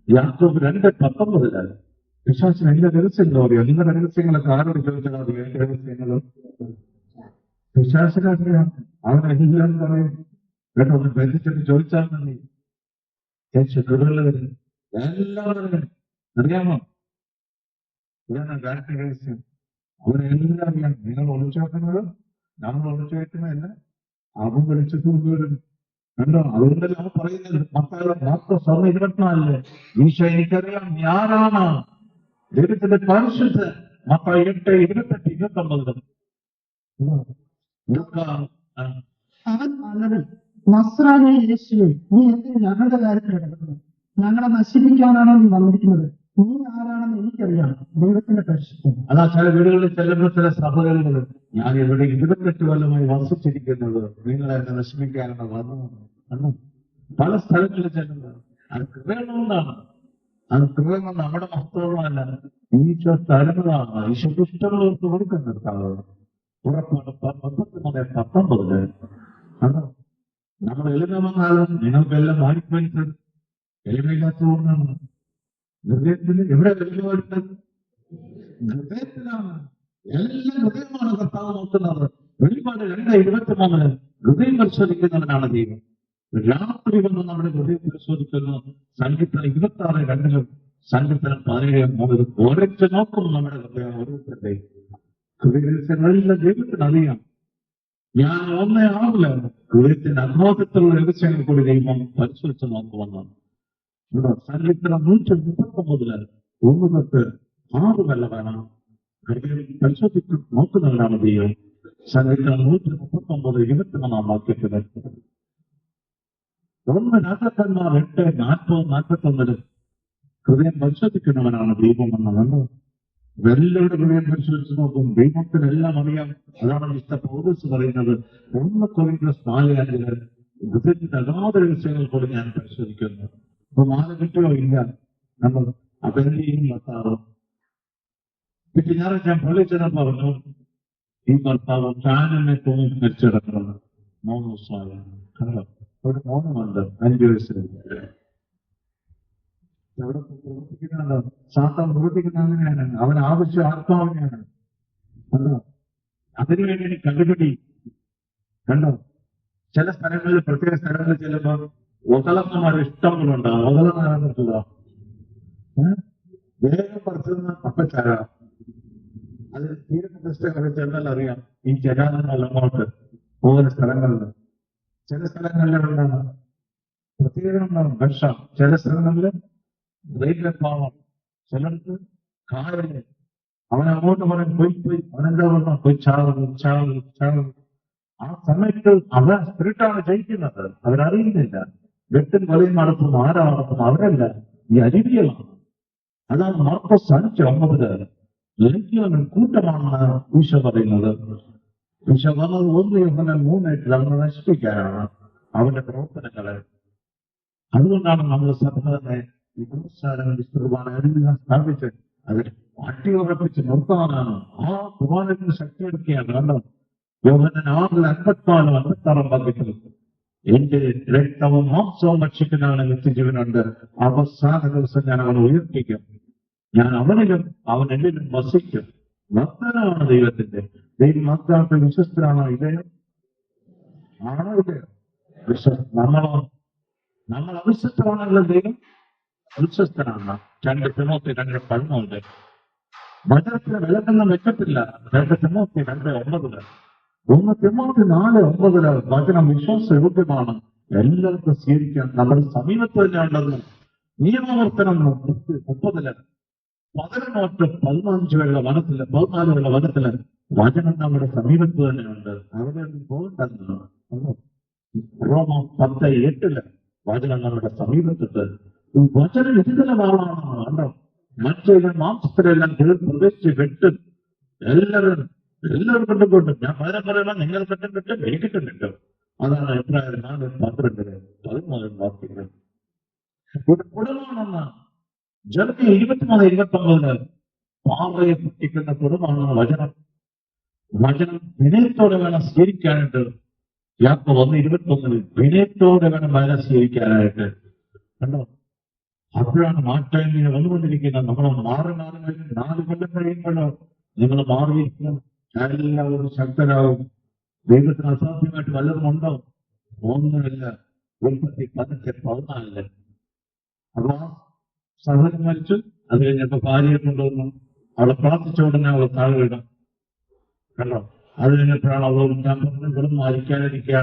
യാക്കോബ് 2:19 പിശാചിന് എന്റെ രഹസ്യങ്ങൾ അറിയാം. നിങ്ങളുടെ രഹസ്യങ്ങളൊക്കെ ആരോട് ചോദിച്ചാൽ അറിയാം? എന്റെ രഹസ്യങ്ങൾ പിശാചിനറിയാം. അവനെല്ലാം പറയും. കേട്ടോ, ഒന്ന് ബന്ധിച്ചിട്ട് ചോദിച്ചാൽ മതി. ശത്രുക്കളിൽ എല്ലാവരും അറിയാമോ? ഇതാണ് ഗായത്രി രഹസ്യം. അവരെല്ലാം അറിയാം. നിങ്ങൾ ഒളിച്ചു വെക്കുന്നത് നമ്മൾ ഒളിച്ചു വെക്കുന്നതല്ല, അവൻ വിളിച്ചിട്ട് കൊണ്ടുവരും. കണ്ടോ? അതുകൊണ്ടല്ല അവൻ പറയുന്നത് Markos 1:24 ഈശോ എനിക്കറിയാം ഞാനാണ് ദൈവത്തിന്റെ പരിശുദ്ധ. Matthew 8:28-29 അവൻ പറഞ്ഞത്, നസ്രായനായ യേശുവേ, നീ എന്തിന് ഞങ്ങളുടെ കാര്യത്തിൽ ഇടപെടുന്നു? ഞങ്ങളെ നശിപ്പിക്കാനാണോ നീ വന്നിരിക്കുന്നത്? നീ ആരാണെന്ന് എനിക്കറിയാം, ദൈവത്തിന്റെ പരിശുദ്ധൻ. അതാ ചില വീടുകളിൽ ചെല്ലുമ്പോൾ ചില സഹോദരങ്ങൾ, ഞാൻ ഇവിടെ 28 കൊല്ലമായി വസിച്ചിരിക്കുന്നത്, നിങ്ങളെ എന്നെ നശിപ്പിക്കാനാണ് വന്നത്. പല സ്ഥലങ്ങളിൽ ചെല്ലുന്നത് അത് കൃപയുള്ളതുകൊണ്ടാണ്. അത് കൃപ നമ്മുടെ മഹത്വമല്ല, ഈശോ തരുന്നതാണ്. ഈശോ ഇഷ്ടമുള്ളവർക്ക് കൊടുക്കുന്നത്. ഉറപ്പാണ് 19:19 അത് നമ്മൾ എളിമവന്നാലും നിങ്ങൾക്കെല്ലാം വാങ്ങിപ്പോയിട്ട് എളിമയില്ലാത്തതുകൊണ്ടാണ്. ഹൃദയത്തിൽ എവിടെ എളിമ? ഹൃദയത്തിലാണ്. എല്ലാം ഹൃദയമാണ് കർത്താവ് നോക്കുന്നത്. വെളിപാട് 2:23 ഹൃദയം പരിശോധിക്കുന്നവനാണ് ദൈവം. രാത്രി വന്ന് നമ്മുടെ ഹൃദയം പരിശോധിക്കുന്നു. സങ്കീർത്തനം 26:2 സങ്കീർത്തനം 17:3 ഓരോരുത്തർ നോക്കും നമ്മുടെ ഹൃദയം. ഓരോരുത്തരുടെ ഹൃദയങ്ങളെല്ലാം ദൈവത്തിന് അറിയാം. ഞാൻ ഒന്നേ ആവില്ല. ഹൃദയത്തിന്റെ അഗാധത്തിലുള്ള രഹസ്യങ്ങൾ കൂടി ദൈവം പരിശോധിച്ച് നോക്കുമെന്നാണ്. സങ്കീർത്തനം 139 1-6 വല്ല വേണം. ഹൃദയം പരിശോധിച്ച് നോക്കുന്നവരാണ് ദൈവം. സങ്കീർത്തനം 139 വാക്യത്തിൽ 1 രാജാക്കന്മാർ 8:40-41 ഹൃദയം പരിശോധിക്കുന്നവനാണ് ദൈവം എന്നാണ്. എല്ലാവരുടെ ഹൃദയം പരിശോധിച്ച് നോക്കും. ദൈവത്തിനെല്ലാം അറിയാം. അതാണ് മിസ്റ്റർ പൗലോസ് പറയുന്നത് 1 കൊരിന്ത്യർ 4:5 ഹൃദയത്തിന്റെ അഗാധ രഹസ്യങ്ങൾ കൂടി ഞാൻ പരിശോധിക്കുന്നു. അപ്പൊ മാല കിട്ടുകയോ ഇല്ല, നമ്മൾ അതെന്തെയും ഭർത്താവ്. പിന്നെ ഞാൻ പള്ളി ചെന്നപ്പോ പറഞ്ഞു, ഈ ഭർത്താവ് ഫാനിനെ തോന്നി മരിച്ചിടക്കണം. 3 ദിവസമായി. ഒരു മോനുമുണ്ട് 5 വയസ്സിൽ. എവിടെ പ്രവർത്തിക്കുന്നുണ്ടോ? സാത്താൻ പ്രവർത്തിക്കുന്ന അങ്ങനെയാണ്. അവൻ ആവശ്യം ആത്മാവിനെയാണ്. കണ്ടോ? അതിനുവേണ്ടി എനിക്ക് കണ്ടുപിടി. കണ്ടോ? ചില സ്ഥലങ്ങളിൽ, പ്രത്യേക സ്ഥലങ്ങളിൽ ചെല്ലുമ്പോൾ ഒതളന്മാർ ഇഷ്ടങ്ങളുണ്ടാവും. ഒതളമാരാണെന്നുണ്ടോ? വേഗം പറിച്ചുന്ന പപ്പച്ചാര. അത് തീരപ്രദേശങ്ങളെ ചെന്നാൽ അറിയാം. ഈ ജനാലങ്ങൾ അങ്ങോട്ട് പോകുന്ന സ്ഥലങ്ങളിൽ ചില സ്ഥലങ്ങളിലുണ്ടാണ് പ്രത്യേകം വിഷം. ചില സ്ഥലങ്ങളിൽ റെയിൽവേ പാവം, ചിലർക്ക് കായല്. അവൻ അങ്ങോട്ട് പറയും പോയി. അവനെന്താ പറഞ്ഞ പോയി ചാവ്. ആ സമയത്ത് അവൻ സ്പിരിറ്റാണ് ജയിക്കുന്നത്. അവരറിയുന്നില്ല. വെട്ടും കളിയും നടത്തും, ആരാ നടത്തും? അവരല്ല, ഈ അരുവികളാണ്. അതാണ് മാർക്കോസ് 5:9 ലംഘ്യവൻ കൂട്ടമാണെന്ന് ഈശോ പറയുന്നത്. ഈശോ വന്നത് 1 യോഹന്നാൻ 3:8 നമ്മൾ നശിപ്പിക്കാനാണ് അവന്റെ പ്രവർത്തനങ്ങളെ. അതുകൊണ്ടാണ് നമ്മൾ സഭ തന്നെ ഈ കുർബാന സ്ഥാപിച്ച് അതിൽ അട്ടിയുറപ്പിച്ച് നിർത്താനാണ്. ആ കുർബാനത്തിന് ശക്തിയെടുക്കുകയാണ്. കണ്ടോ? യോഹന്നാൻ 6:54-56 വാക്യത്തിൽ എന്റെ രക്തവും മാംസവും ഭക്ഷിക്കുന്നവന് നിത്യജീവനുണ്ട്. അവസാന ദിവസം ഞാൻ അവനെ ഉയർപ്പിക്കും. ഞാൻ അവനിലും അവൻ എന്നിലും വസിക്കും. വാഗ്ദാനമാണ് ദൈവത്തിന്റെ. ദൈവം വാഗ്ദാനത്തിൽ വിശ്വസ്തരാണോ? ഇല്ലയോ? ആണോ ഇല്ലയോ? നമ്മൾ അവിശ്വസ്തരാണല്ലോ. ദൈവം വിശ്വസ്തനാണ്. 2 തിമോത്തി 2:11 വചനത്തിന് വിലക്കൊന്നും വെച്ചിട്ടില്ല. 2 തിമോത്തി 2:9 1 തിമോത്തി 4:9 വചനം വിശ്വാസയോഗ്യമാണ്, എല്ലാവർക്കും സ്വീകരിക്കാൻ നമ്മുടെ സമീപത്ത് തന്നെ ഉണ്ടെന്ന്. നിയമവർത്തനം 30 11-15 വരെയുള്ള വനത്തില് 14 വരെയുള്ള വനത്തില് വചനം നമ്മുടെ സമീപത്ത് തന്നെയുണ്ട്. അവിടെ പോകണ്ടെന്നാണ്. റോമ 10:8 വചനം നമ്മുടെ സമീപത്തിട്ട്. വചനം ഇതിതലമാണ്. കണ്ടോ? മറ്റൊരു മാംസത്തിലെല്ലാം പ്രവേശിച്ച് വെട്ടും. എല്ലാവരും കൊണ്ടും ഞാൻ പകരം പറയുമ്പോൾ നിങ്ങൾ കിട്ടും എനിക്കിട്ടും കിട്ടും. അതാണ് എബ്രായർ 4:12-13 വാക്യങ്ങൾ. കുടമാണെന്ന് ജനത്തെ 23-29 പാറയെ പൊട്ടിക്കുന്ന കുടമാണ് വചനം. വിനയത്തോടെ വേണം സ്വീകരിക്കാനായിട്ട്. യാക്കോബ് 1:21 വിനയത്തോടെ വേണം വചനം സ്വീകരിക്കാനായിട്ട്. കണ്ടോ? അപ്പോഴാണ് മാറ്റം ഇങ്ങനെ വന്നുകൊണ്ടിരിക്കുന്നത്. നമ്മൾ മാറി മാറി വരും. 4 കൊല്ലം കഴിയുമ്പോഴോ നിങ്ങൾ മാറിയിരിക്കും, എല്ലാവരും ശക്തരാകും. ദൈവത്തിന് അസാധ്യമായിട്ട് വല്ലതും ഉണ്ടോ? ഒന്നുമില്ല. ഉൽപ്പത്തി 14:14. അപ്പൊ സഹോദരൻ മരിച്ചു. അത് കഴിഞ്ഞപ്പോ ഭാര്യയെ കൊണ്ടുവന്നു. അവളെ പ്രാർത്ഥിച്ച ഉടനെ അവളെ താഴെ വിടാം. കണ്ടോ? അത് കഴിഞ്ഞപ്പോഴാണ് അവളോട് ഞാൻ പറഞ്ഞു, മരിക്കാതിരിക്കുക